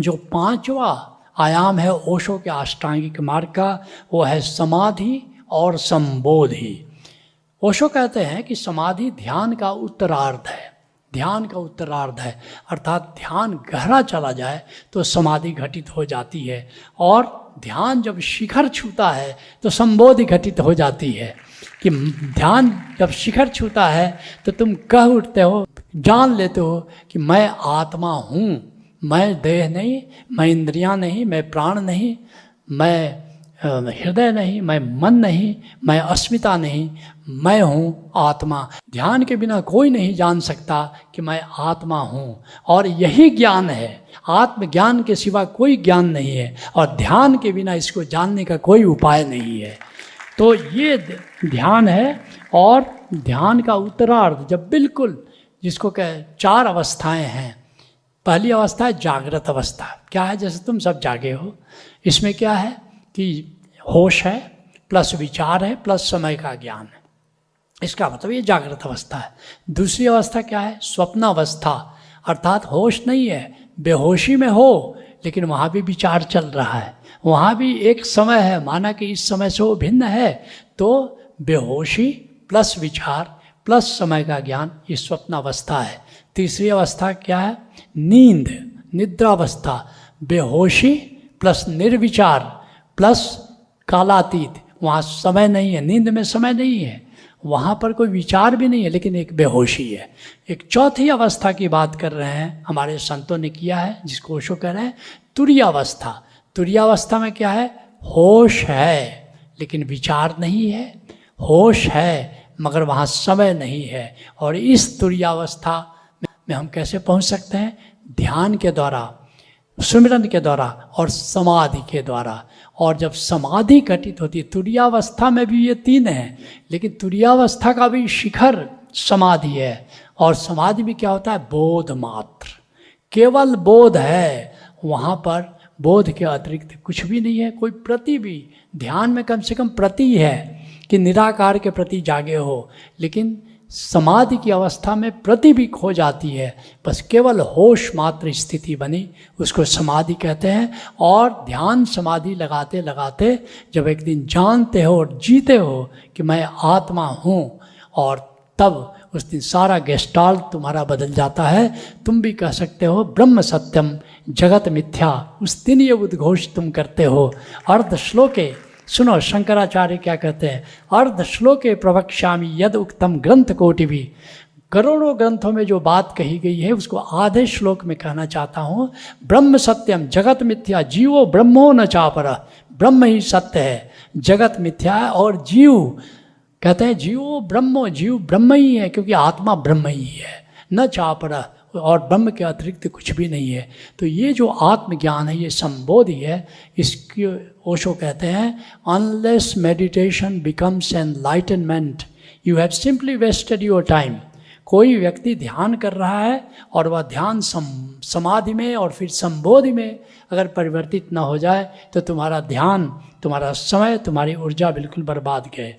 जो पांचवा आयाम है ओशो के अष्टांगिक मार्ग का, वो है समाधि और संबोधि। ओशो कहते हैं कि समाधि ध्यान का उत्तरार्ध है, ध्यान का उत्तरार्ध है, अर्थात ध्यान गहरा चला जाए तो समाधि घटित हो जाती है, और ध्यान जब शिखर छूता है तो संबोधि घटित हो जाती है। कि ध्यान जब शिखर छूता है तो तुम कह उठते हो, जान लेते हो कि मैं आत्मा हूँ, मैं देह नहीं, मैं इंद्रियां नहीं, मैं प्राण नहीं, मैं हृदय नहीं, मैं मन नहीं, मैं अस्मिता नहीं, मैं हूँ आत्मा। ध्यान के बिना कोई नहीं जान सकता कि मैं आत्मा हूँ, और यही ज्ञान है। आत्मज्ञान के सिवा कोई ज्ञान नहीं है, और ध्यान के बिना इसको जानने का कोई उपाय नहीं है। तो ये ध्यान है, और ध्यान का उत्तरार्ध जब बिल्कुल, जिसको कह 4 अवस्थाएं हैं। पहली अवस्था है जागृत अवस्था। क्या है? जैसे तुम सब जागे हो, इसमें क्या है कि होश है प्लस विचार है प्लस समय का ज्ञान है, इसका मतलब ये जागृत अवस्था है। दूसरी अवस्था क्या है? स्वप्न अवस्था, अर्थात होश नहीं है, बेहोशी में हो, लेकिन वहाँ भी विचार चल रहा है, वहाँ भी एक समय है, माना कि इस समय से वो भिन्न है, तो बेहोशी प्लस विचार प्लस समय का ज्ञान, ये स्वप्न अवस्था है। तीसरी अवस्था क्या है? नींद, निद्रावस्था, बेहोशी प्लस निर्विचार प्लस कालातीत, वहाँ समय नहीं है, नींद में समय नहीं है, वहाँ पर कोई विचार भी नहीं है, लेकिन एक बेहोशी है। एक चौथी अवस्था की बात कर रहे हैं, हमारे संतों ने किया है, जिसको ओशो कह रहे हैं तुरीयावस्था। तुरीयावस्था में क्या है? होश है लेकिन विचार नहीं है, होश है मगर वहाँ समय नहीं है। और इस तुरीयावस्था में हम कैसे पहुँच सकते हैं? ध्यान के द्वारा, सुमिरन के द्वारा और समाधि के द्वारा। और जब समाधि घटित होती है, तुरीयावस्था में भी ये 3 हैं, लेकिन तुरीयावस्था का भी शिखर समाधि है। और समाधि में क्या होता है? बोध मात्र, केवल बोध है, वहाँ पर बोध के अतिरिक्त कुछ भी नहीं है, कोई प्रति भी। ध्यान में कम से कम प्रति है कि निराकार के प्रति जागे हो, लेकिन समाधि की अवस्था में प्रति भी खो जाती है, बस केवल होश मात्र स्थिति बनी, उसको समाधि कहते हैं। और ध्यान समाधि लगाते लगाते जब एक दिन जानते हो और जीते हो कि मैं आत्मा हूँ, और तब उस दिन सारा गेस्टाल्ट तुम्हारा बदल जाता है। तुम भी कह सकते हो ब्रह्म सत्यम जगत मिथ्या, उस दिन ये उद्घोष तुम करते हो। अर्ध श्लोके, सुनो शंकराचार्य क्या कहते हैं, अर्ध श्लोके प्रवक्ष्यामि यद उक्तम ग्रंथ कोटि भी। करोड़ों ग्रंथों में जो बात कही गई है उसको आधे श्लोक में कहना चाहता हूँ। ब्रह्म सत्यम जगत मिथ्या, जीवो ब्रह्मो न चापरः, ब्रह्म ही सत्य है, जगत मिथ्या है, और जीव कहते हैं जीवो ब्रह्मो, जीव ब्रह्म ही है, क्योंकि आत्मा ब्रह्म ही है, न चापरः, और ब्रह्म के अतिरिक्त कुछ भी नहीं है। तो ये जो आत्मज्ञान है, ये संबोधि है। इसकी ओशो कहते हैं, unless meditation becomes enlightenment you have simply wasted your time. कोई व्यक्ति ध्यान कर रहा है और वह ध्यान समाधि में और फिर संबोधि में अगर परिवर्तित न हो जाए तो तुम्हारा ध्यान, तुम्हारा समय, तुम्हारी ऊर्जा बिल्कुल बर्बाद गए।